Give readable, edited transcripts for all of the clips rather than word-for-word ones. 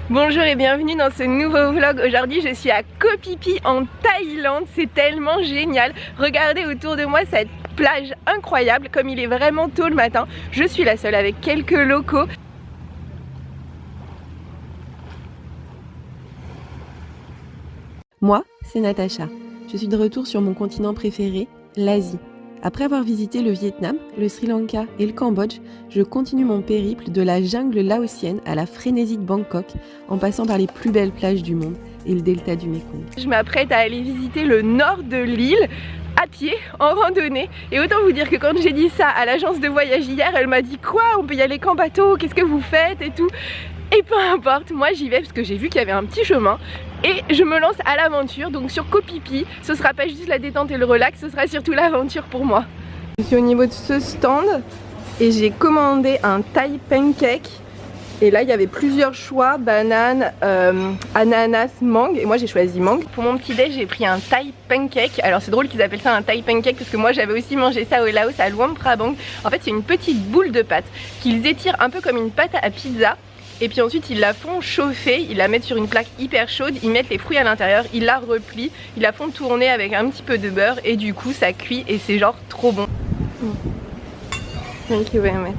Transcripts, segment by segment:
Bonjour et bienvenue dans ce nouveau vlog. Aujourd'hui je suis à Koh Phi Phi en Thaïlande, c'est tellement génial. Regardez autour de moi cette plage incroyable, comme il est vraiment tôt le matin. Je suis la seule avec quelques locaux. Moi, c'est Natacha. Je suis de retour sur mon continent préféré, l'Asie. Après avoir visité le Vietnam, le Sri Lanka et le Cambodge, je continue mon périple de la jungle laotienne à la frénésie de Bangkok, en passant par les plus belles plages du monde et le delta du Mekong. Je m'apprête à aller visiter le nord de l'île à pied, en randonnée. Et autant vous dire que quand j'ai dit ça à l'agence de voyage hier, elle m'a dit quoi, on peut y aller qu'en bateau, qu'est-ce que vous faites et tout. Et peu importe, moi j'y vais parce que j'ai vu qu'il y avait un petit chemin et je me lance à l'aventure. Donc sur Koh Phi Phi, ce sera pas juste la détente et le relax, ce sera surtout l'aventure pour moi. Je suis au niveau de ce stand et j'ai commandé un Thai pancake. Et là il y avait plusieurs choix, banane, ananas, mangue, et moi j'ai choisi mangue. Pour mon petit déj j'ai pris un Thai pancake. Alors c'est drôle qu'ils appellent ça un Thai pancake parce que moi j'avais aussi mangé ça au Laos à Luang Prabang. En fait c'est une petite boule de pâte qu'ils étirent un peu comme une pâte à pizza. Et puis ensuite ils la font chauffer, ils la mettent sur une plaque hyper chaude, ils mettent les fruits à l'intérieur, ils la replient, ils la font tourner avec un petit peu de beurre et du coup ça cuit et c'est genre trop bon. Thank you very much.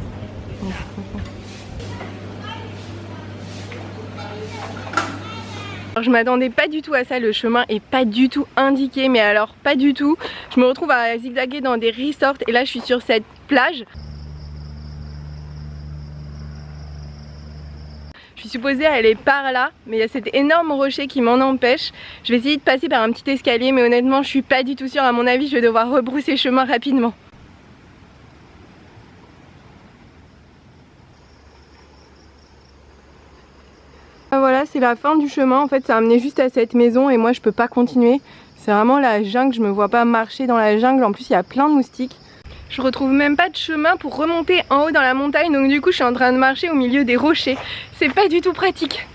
Alors je m'attendais pas du tout à ça, le chemin est pas du tout indiqué, mais alors pas du tout. Je me retrouve à zigzaguer dans des resorts et là je suis sur cette plage. Je suis supposée aller par là, mais il y a cet énorme rocher qui m'en empêche. Je vais essayer de passer par un petit escalier, mais honnêtement je suis pas du tout sûre. À mon avis je vais devoir rebrousser chemin rapidement. Voilà, c'est la fin du chemin. En fait ça a amené juste à cette maison et moi je peux pas continuer. C'est vraiment la jungle, je me vois pas marcher dans la jungle. En plus il y a plein de moustiques. Je retrouve même pas de chemin pour remonter en haut dans la montagne, donc du coup je suis en train de marcher au milieu des rochers. C'est pas du tout pratique.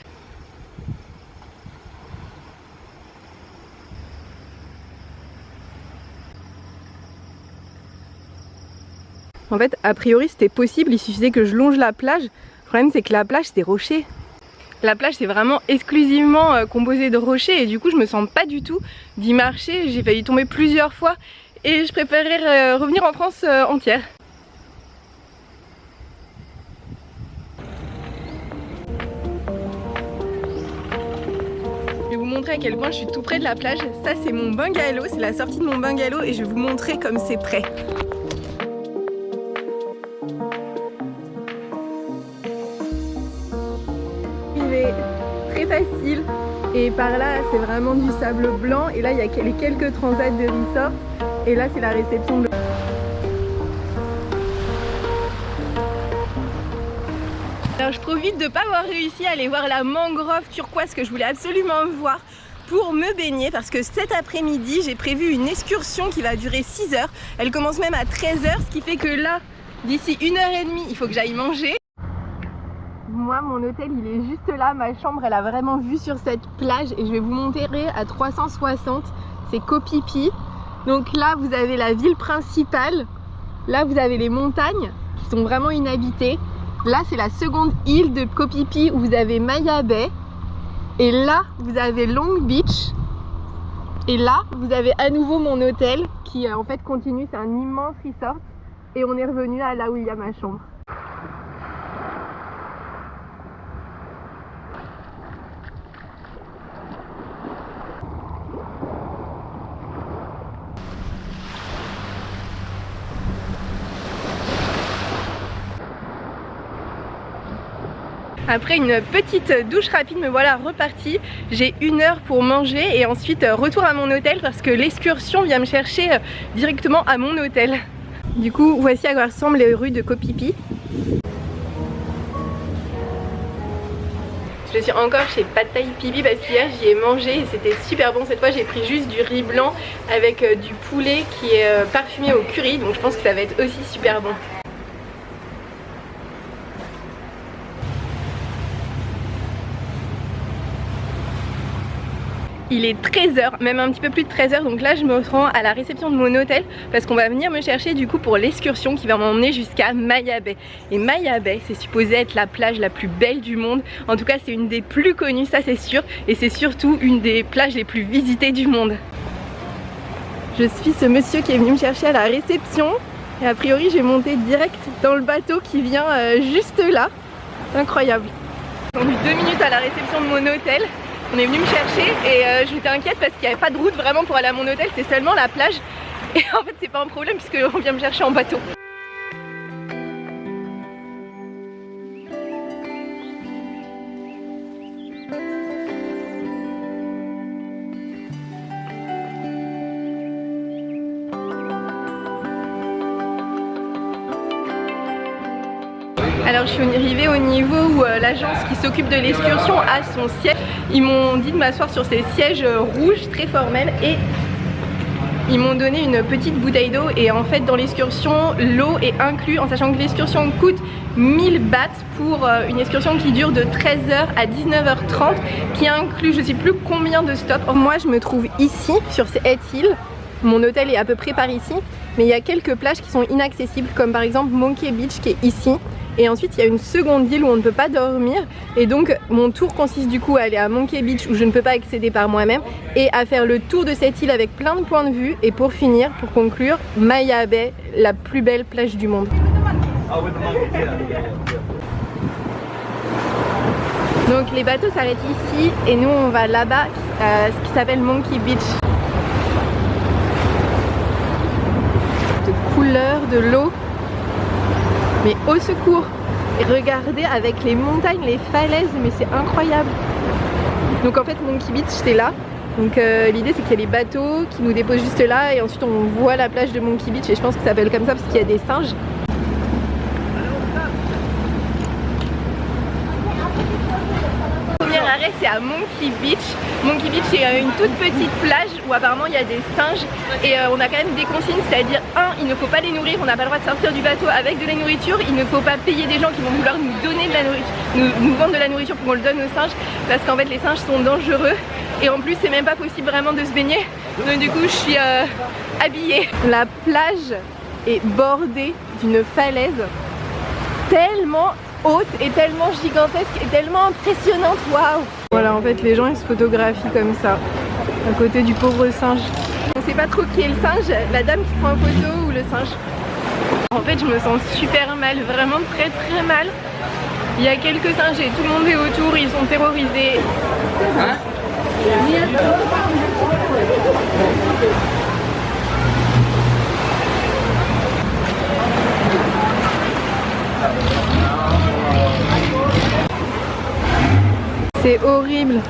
En fait a priori c'était possible, il suffisait que je longe la plage. Le problème c'est que la plage c'est des rochers. La plage c'est vraiment exclusivement composé de rochers et du coup je me sens pas du tout d'y marcher. J'ai failli tomber plusieurs fois. Et je préférerais revenir en France entière. Je vais vous montrer à quel point je suis tout près de la plage. Ça c'est mon bungalow, c'est la sortie de mon bungalow et je vais vous montrer comme c'est près. Il est très facile et par là c'est vraiment du sable blanc et là il y a les quelques transats de resort. Et là c'est la réception de... Alors je profite de ne pas avoir réussi à aller voir la mangrove turquoise que je voulais absolument voir pour me baigner parce que cet après-midi j'ai prévu une excursion qui va durer 6 heures. Elle commence même à 13 heures, ce qui fait que là d'ici 1h30 il faut que j'aille manger. Moi mon hôtel il est juste là, ma chambre elle a vraiment vue sur cette plage et je vais vous montrer à 360, c'est Koh Phi Phi. Donc là vous avez la ville principale, là vous avez les montagnes qui sont vraiment inhabitées. Là c'est la seconde île de Koh Phi Phi où vous avez Maya Bay. Et là vous avez Long Beach. Et là vous avez à nouveau mon hôtel qui en fait continue, c'est un immense resort. Et on est revenu à là où il y a ma chambre. Après une petite douche rapide, me voilà repartie. J'ai 1 heure pour manger et ensuite retour à mon hôtel parce que l'excursion vient me chercher directement à mon hôtel. Du coup, voici à quoi ressemblent les rues de Koh Phi Phi. Je suis encore chez Pad Thai Phi Phi parce qu'hier j'y ai mangé et c'était super bon. Cette fois j'ai pris juste du riz blanc avec du poulet qui est parfumé au curry, donc je pense que ça va être aussi super bon. Il est 13h, même un petit peu plus de 13h, donc là je me rends à la réception de mon hôtel parce qu'on va venir me chercher du coup pour l'excursion qui va m'emmener jusqu'à Maya Bay. Et Maya Bay, c'est supposé être la plage la plus belle du monde, en tout cas c'est une des plus connues, ça c'est sûr, et c'est surtout une des plages les plus visitées du monde. Je suis ce monsieur qui est venu me chercher à la réception et a priori j'ai monté direct dans le bateau qui vient juste là. Incroyable. J'ai attendu 2 minutes à la réception de mon hôtel. On est venu me chercher et j'étais inquiète parce qu'il n'y avait pas de route vraiment pour aller à mon hôtel, c'est seulement la plage. Et en fait c'est pas un problème puisqu'on vient me chercher en bateau. Alors je suis arrivée au niveau où l'agence qui s'occupe de l'excursion a son siège. Ils m'ont dit de m'asseoir sur ces sièges rouges très formels et ils m'ont donné une petite bouteille d'eau. Et en fait dans l'excursion l'eau est inclue, en sachant que l'excursion coûte 1000 bahts pour une excursion qui dure de 13h à 19h30, qui inclut je sais plus combien de stops. Moi je me trouve ici sur cette île, mon hôtel est à peu près par ici, mais il y a quelques plages qui sont inaccessibles comme par exemple Monkey Beach qui est ici. Et ensuite il y a une seconde île où on ne peut pas dormir et donc mon tour consiste du coup à aller à Monkey Beach où je ne peux pas accéder par moi-même et à faire le tour de cette île avec plein de points de vue et pour finir, pour conclure, Maya Bay, la plus belle plage du monde. Donc les bateaux s'arrêtent ici et nous on va là-bas, ce qui s'appelle Monkey Beach. Cette couleur de l'eau. Mais au secours! Et regardez avec les montagnes, les falaises, mais c'est incroyable! Donc en fait Monkey Beach c'est là. Donc l'idée c'est qu'il y a les bateaux qui nous déposent juste là et ensuite on voit la plage de Monkey Beach et je pense que ça s'appelle comme ça parce qu'il y a des singes. Arrêt c'est à Monkey Beach. Monkey Beach c'est une toute petite plage où apparemment il y a des singes et on a quand même des consignes, c'est-à-dire il ne faut pas les nourrir, on n'a pas le droit de sortir du bateau avec de la nourriture, il ne faut pas payer des gens qui vont vouloir nous donner de la nourriture, nous vendre de la nourriture pour qu'on le donne aux singes parce qu'en fait les singes sont dangereux et en plus c'est même pas possible vraiment de se baigner, donc du coup je suis habillée. La plage est bordée d'une falaise tellement haute et tellement gigantesque et tellement impressionnante, waouh! Voilà, en fait les gens ils se photographient comme ça à côté du pauvre singe. On sait pas trop qui est le singe, la dame qui prend en photo ou le singe. En fait je me sens super mal, vraiment très très mal. Il y a quelques singes et tout le monde est autour, ils sont terrorisés. Hein? C'est horrible.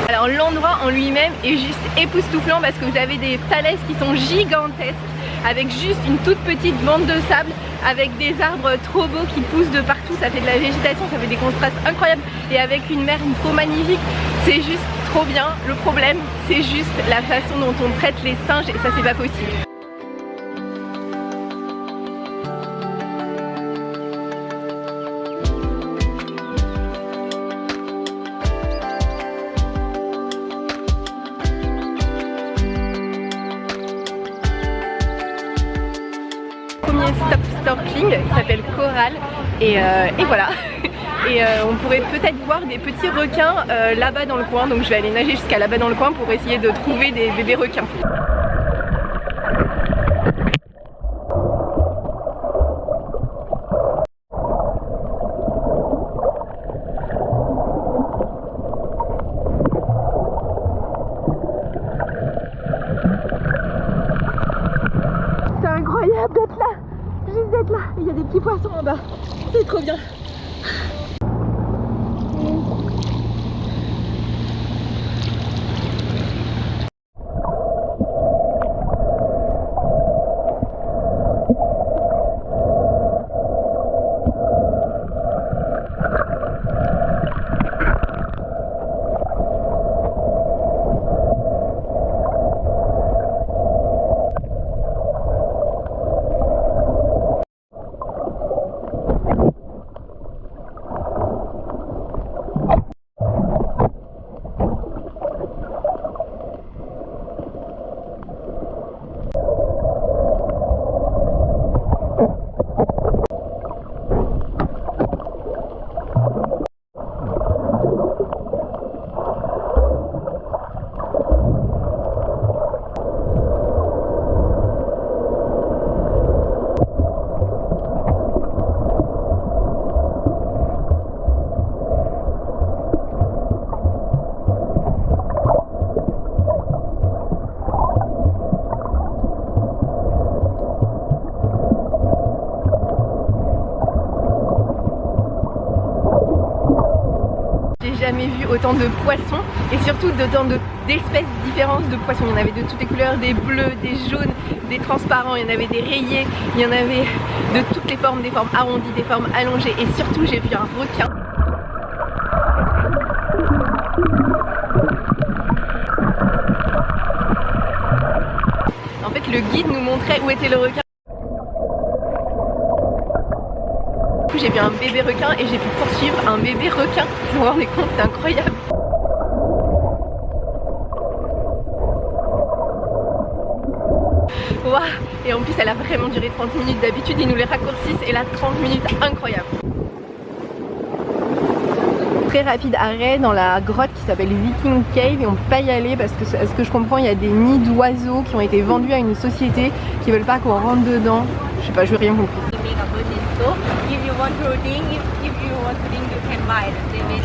Alors l'endroit en lui-même est juste époustouflant parce que vous avez des falaises qui sont gigantesques avec juste une toute petite bande de sable avec des arbres trop beaux qui poussent de partout, ça fait de la végétation, ça fait des contrastes incroyables et avec une mer trop magnifique, c'est juste trop bien. Le problème c'est juste la façon dont on traite les singes et ça c'est pas possible. Stop snorkeling qui s'appelle Coral et voilà. Et on pourrait peut-être voir des petits requins là-bas dans le coin, donc je vais aller nager jusqu'à là-bas dans le coin pour essayer de trouver des bébés requins. C'est incroyable d'être là! Juste d'être là, il y a des petits poissons en bas, c'est trop bien. jamais vu autant de poissons et surtout d'autant d'espèces différentes de poissons. Il y en avait de toutes les couleurs, des bleus, des jaunes, des transparents, il y en avait des rayés, il y en avait de toutes les formes, des formes arrondies, des formes allongées et surtout j'ai vu un requin. En fait le guide nous montrait où était le requin. J'ai vu un bébé requin et j'ai pu poursuivre un bébé requin. Vous vous rendez compte, c'est incroyable. Waouh. Et en plus elle a vraiment duré 30 minutes, d'habitude ils nous les raccourcissent et là 30 minutes, incroyable. Très rapide arrêt dans la grotte qui s'appelle Viking Cave et on peut pas y aller parce que à ce que je comprends il y a des nids d'oiseaux qui ont été vendus à une société qui veulent pas qu'on rentre dedans. Je sais pas, je n'ai rien compris. So if you want pudding, if you want pudding, you can buy the same.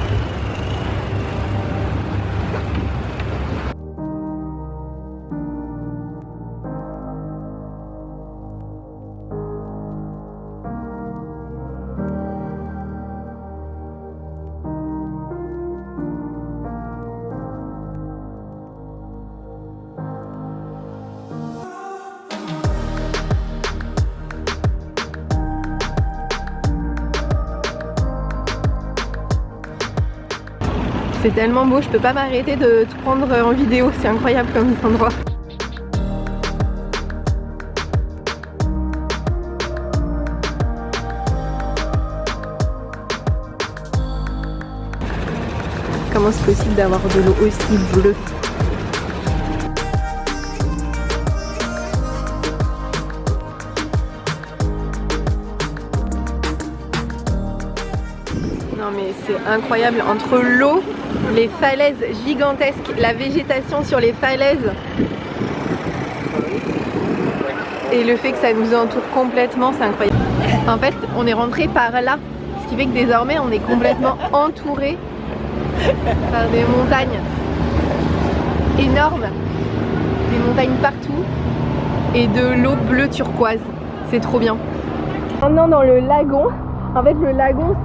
C'est tellement beau, je peux pas m'arrêter de tout prendre en vidéo, c'est incroyable comme endroit. Comment c'est possible d'avoir de l'eau aussi bleue? Non mais c'est incroyable, entre l'eau, les falaises gigantesques, la végétation sur les falaises et le fait que ça nous entoure complètement, c'est incroyable. En fait on est rentré par là, ce qui fait que désormais on est complètement entouré par des montagnes énormes, des montagnes partout et de l'eau bleu turquoise, c'est trop bien. Maintenant dans le lagon. En fait le lagon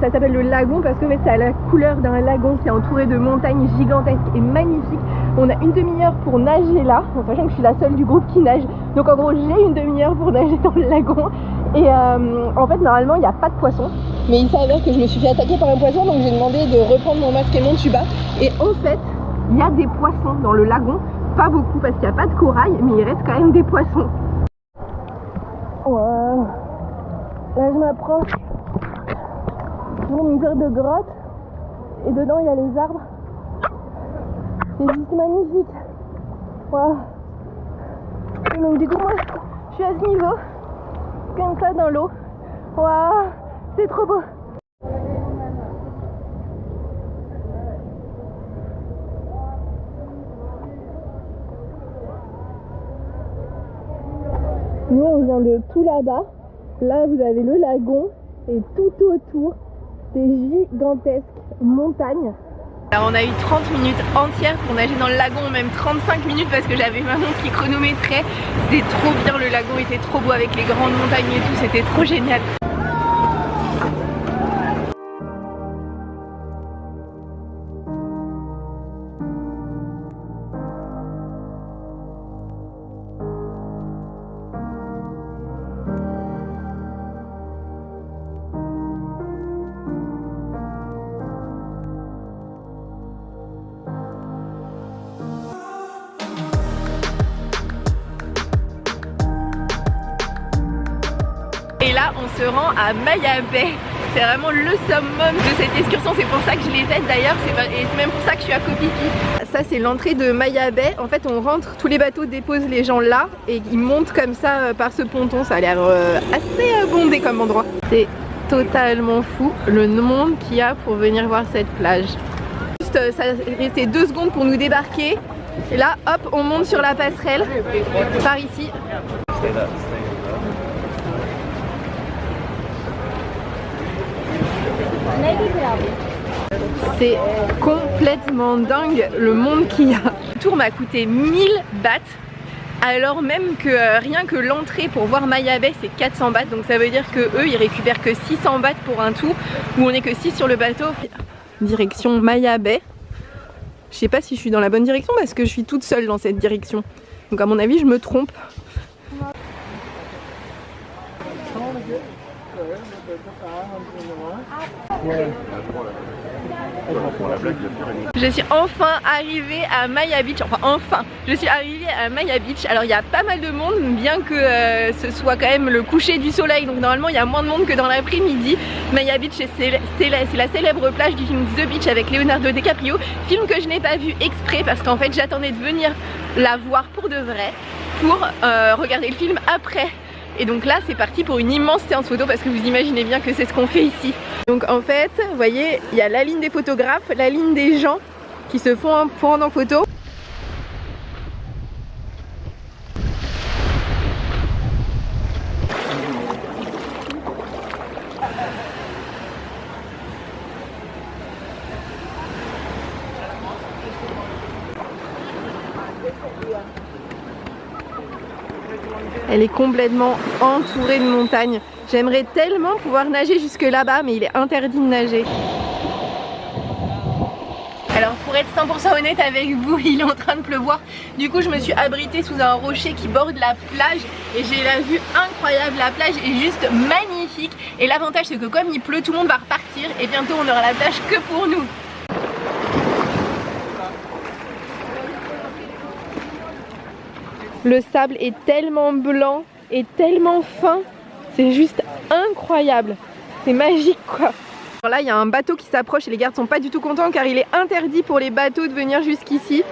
ça s'appelle le lagon parce que en fait, c'est à la couleur d'un lagon, c'est entouré de montagnes gigantesques et magnifiques. On a une demi-heure pour nager là, en sachant que je suis la seule du groupe qui nage. Donc en gros j'ai une demi-heure pour nager dans le lagon. Et en fait normalement il n'y a pas de poisson. Mais il s'avère que je me suis fait attaquer par un poisson, donc j'ai demandé de reprendre mon masque et mon tuba. Et en fait il y a des poissons dans le lagon, pas beaucoup parce qu'il n'y a pas de corail, mais il reste quand même des poissons. Wow. Là je m'approche pour une sorte de grotte et dedans il y a les arbres. C'est juste magnifique. Wow. Et donc du coup moi je suis à ce niveau, comme ça dans l'eau. Waouh, c'est trop beau. Nous on vient de tout là-bas. Là vous avez le lagon et tout autour des gigantesques montagnes. Alors on a eu 30 minutes entières pour nager dans le lagon, même 35 minutes parce que j'avais ma montre qui chronométrait. C'était trop bien, le lagon était trop beau avec les grandes montagnes et tout, c'était trop génial. Et là on se rend à Maya Bay. C'est vraiment le summum de cette excursion, c'est pour ça que je l'ai faite d'ailleurs, et c'est même pour ça que je suis à Koh Phi Phi. Ça c'est l'entrée de Maya Bay. En fait on rentre, tous les bateaux déposent les gens là et ils montent comme ça par ce ponton. Ça a l'air assez bondé comme endroit. C'est totalement fou le monde qu'il y a pour venir voir cette plage. Juste ça restait 2 secondes pour nous débarquer. Et là hop on monte sur la passerelle par ici. C'est complètement dingue le monde qu'il y a. Le tour m'a coûté 1000 bahts, alors même que rien que l'entrée pour voir Maya Bay c'est 400 bahts, donc ça veut dire que eux ils récupèrent que 600 bahts pour un tour où on est que 6 sur le bateau. direction Maya Bay. Je sais pas si je suis dans la bonne direction parce que je suis toute seule dans cette direction. Donc à mon avis je me trompe. Je suis enfin arrivée à Maya Beach, je suis arrivée à Maya Beach. Alors il y a pas mal de monde, bien que ce soit quand même le coucher du soleil, donc normalement il y a moins de monde que dans l'après-midi. Maya Beach c'est la célèbre plage du film The Beach avec Leonardo DiCaprio, film que je n'ai pas vu exprès parce qu'en fait j'attendais de venir la voir pour de vrai, pour regarder le film après. Et donc là c'est parti pour une immense séance photo parce que vous imaginez bien que c'est ce qu'on fait ici. Donc en fait, vous voyez, il y a la ligne des photographes, la ligne des gens qui se font prendre en photo. Elle est complètement entourée de montagnes. J'aimerais tellement pouvoir nager jusque là-bas, mais il est interdit de nager. Alors pour être 100% honnête avec vous, il est en train de pleuvoir. Du coup je me suis abritée sous un rocher qui borde la plage et j'ai la vue incroyable. La plage est juste magnifique. Et l'avantage c'est que comme il pleut, tout le monde va repartir et bientôt on aura la plage que pour nous. Le sable est tellement blanc et tellement fin, c'est juste incroyable, c'est magique quoi. Alors là il y a un bateau qui s'approche et les gardes sont pas du tout contents car il est interdit pour les bateaux de venir jusqu'ici.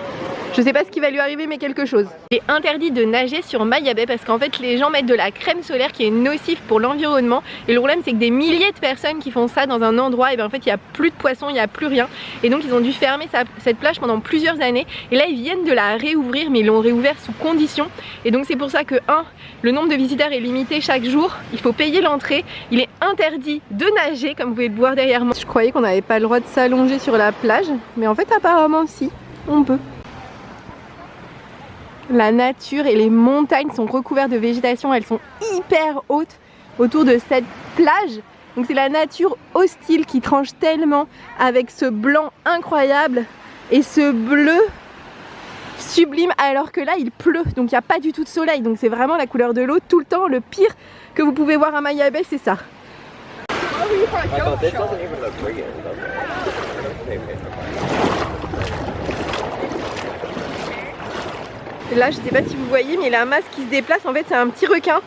Je sais pas ce qui va lui arriver mais quelque chose. Il est interdit de nager sur Maya Bay parce qu'en fait les gens mettent de la crème solaire qui est nocive pour l'environnement. Et le problème c'est que des milliers de personnes qui font ça dans un endroit, et bien en fait il n'y a plus de poissons, il n'y a plus rien. Et donc ils ont dû fermer cette plage pendant plusieurs années. Et là ils viennent de la réouvrir, mais ils l'ont réouvert sous condition. Et donc c'est pour ça que le nombre de visiteurs est limité chaque jour. Il faut payer l'entrée. Il est interdit de nager comme vous pouvez le voir derrière moi. Je croyais qu'on n'avait pas le droit de s'allonger sur la plage, mais en fait apparemment si, on peut. La nature et les montagnes sont recouvertes de végétation, elles sont hyper hautes autour de cette plage. Donc c'est la nature hostile qui tranche tellement avec ce blanc incroyable et ce bleu sublime, alors que là il pleut, donc il n'y a pas du tout de soleil. Donc c'est vraiment la couleur de l'eau tout le temps. Le pire que vous pouvez voir à Maya Bay, c'est ça. Là je sais pas si vous voyez mais il y a un masque qui se déplace, en fait c'est un petit requin.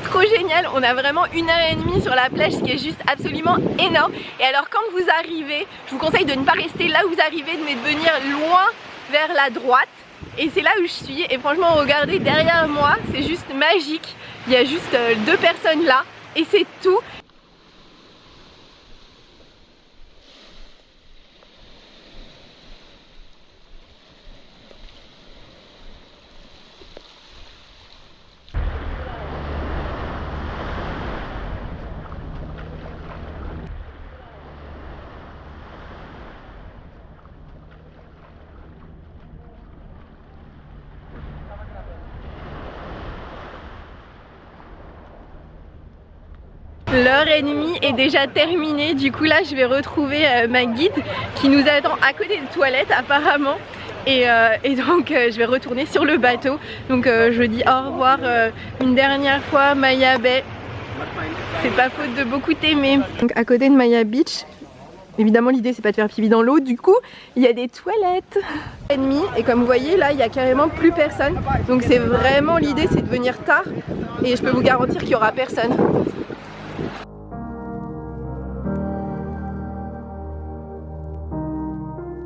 Trop génial, on a vraiment 1h30 sur la plage, ce qui est juste absolument énorme. Et alors quand vous arrivez, je vous conseille de ne pas rester là où vous arrivez, mais de venir loin vers la droite. Et c'est là où je suis et franchement regardez derrière moi, c'est juste magique. Il y a juste 2 personnes là et c'est tout. L'heure et demie est déjà terminée, du coup là je vais retrouver ma guide qui nous attend à côté des toilettes apparemment. Et donc je vais retourner sur le bateau. Donc je dis au revoir une dernière fois Maya Bay. C'est pas faute de beaucoup t'aimer. Donc à côté de Maya Beach, évidemment l'idée c'est pas de faire pipi dans l'eau, du coup il y a des toilettes. Et comme vous voyez là il y a carrément plus personne. Donc c'est vraiment l'idée, c'est de venir tard et je peux vous garantir qu'il y aura personne.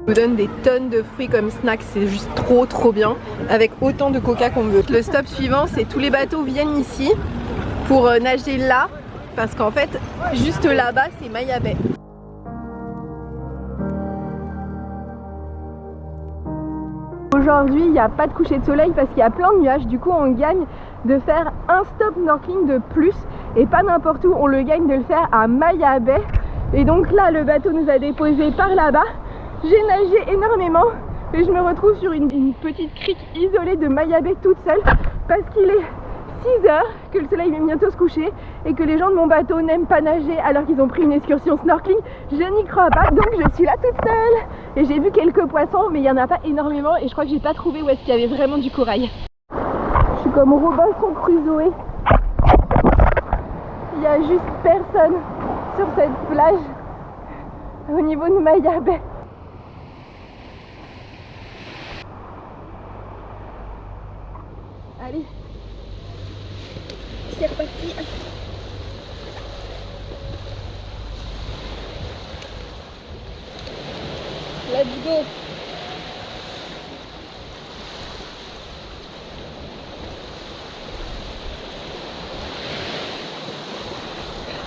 Nous donne des tonnes de fruits comme snack, c'est juste trop bien, avec autant de coca qu'on veut. Le stop suivant c'est tous les bateaux viennent ici pour nager là, parce qu'en fait juste là-bas c'est Maya Bay. Aujourd'hui il n'y a pas de coucher de soleil parce qu'il y a plein de nuages, du coup on gagne de faire un stop snorkeling de plus et pas n'importe où, on le gagne de le faire à Maya Bay. Et donc là le bateau nous a déposé par là-bas. J'ai nagé énormément et je me retrouve sur une petite crique isolée de Maya Bay toute seule parce qu'il est 6 heures que le soleil va bientôt se coucher et que les gens de mon bateau n'aiment pas nager alors qu'ils ont pris une excursion snorkeling. Je n'y crois pas, donc je suis là toute seule. Et j'ai vu quelques poissons, mais il n'y en a pas énormément et je crois que j'ai pas trouvé où est-ce qu'il y avait vraiment du corail. Je suis comme Robinson Crusoe. Il n'y a juste personne sur cette plage au niveau de Maya Bay. Allez, c'est reparti. Let's go.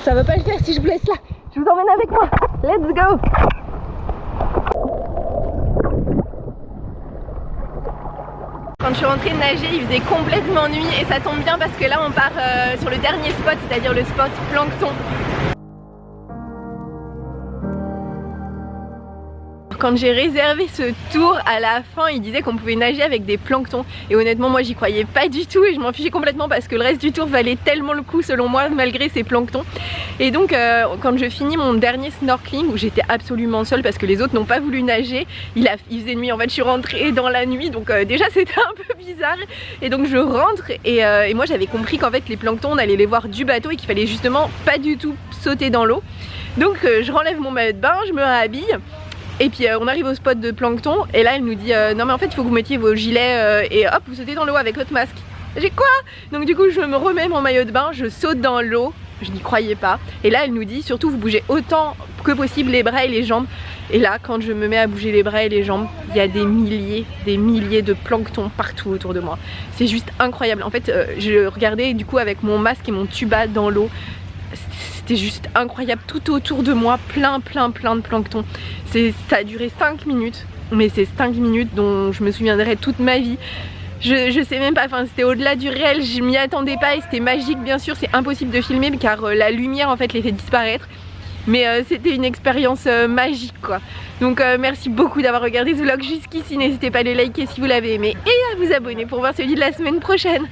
Ça va pas le faire si je vous laisse là. Je vous emmène avec moi. Let's go. Quand je suis rentrée de nager, il faisait complètement nuit et ça tombe bien parce que là on part sur le dernier spot, c'est-à-dire le spot plancton. Quand j'ai réservé ce tour, à la fin il disait qu'on pouvait nager avec des planctons et honnêtement moi j'y croyais pas du tout et je m'en fichais complètement parce que le reste du tour valait tellement le coup selon moi malgré ces planctons. Et donc quand je finis mon dernier snorkeling où j'étais absolument seule parce que les autres n'ont pas voulu nager, il faisait nuit en fait, je suis rentrée dans la nuit donc déjà c'était un peu bizarre et donc je rentre et moi j'avais compris qu'en fait les planctons on allait les voir du bateau et qu'il fallait justement pas du tout sauter dans l'eau. Donc je renlève mon maillot de bain, je me réhabille. Et puis on arrive au spot de plancton et là elle nous dit non mais en fait il faut que vous mettiez vos gilets et hop vous sautez dans l'eau avec votre masque. J'ai quoi? Donc du coup je me remets mon maillot de bain, je saute dans l'eau, je n'y croyais pas. Et là elle nous dit surtout vous bougez autant que possible les bras et les jambes. Et là quand je me mets à bouger les bras et les jambes, il y a des milliers de plancton partout autour de moi. C'est juste incroyable. En fait je regardais du coup avec mon masque et mon tuba dans l'eau. C'était juste incroyable, tout autour de moi, plein de plancton. Ça a duré 5 minutes, mais c'est 5 minutes dont je me souviendrai toute ma vie. Je sais même pas, enfin c'était au-delà du réel, je m'y attendais pas et c'était magique bien sûr, c'est impossible de filmer car la lumière en fait les fait disparaître. Mais c'était une expérience magique quoi. Donc merci beaucoup d'avoir regardé ce vlog jusqu'ici, n'hésitez pas à le liker si vous l'avez aimé et à vous abonner pour voir celui de la semaine prochaine.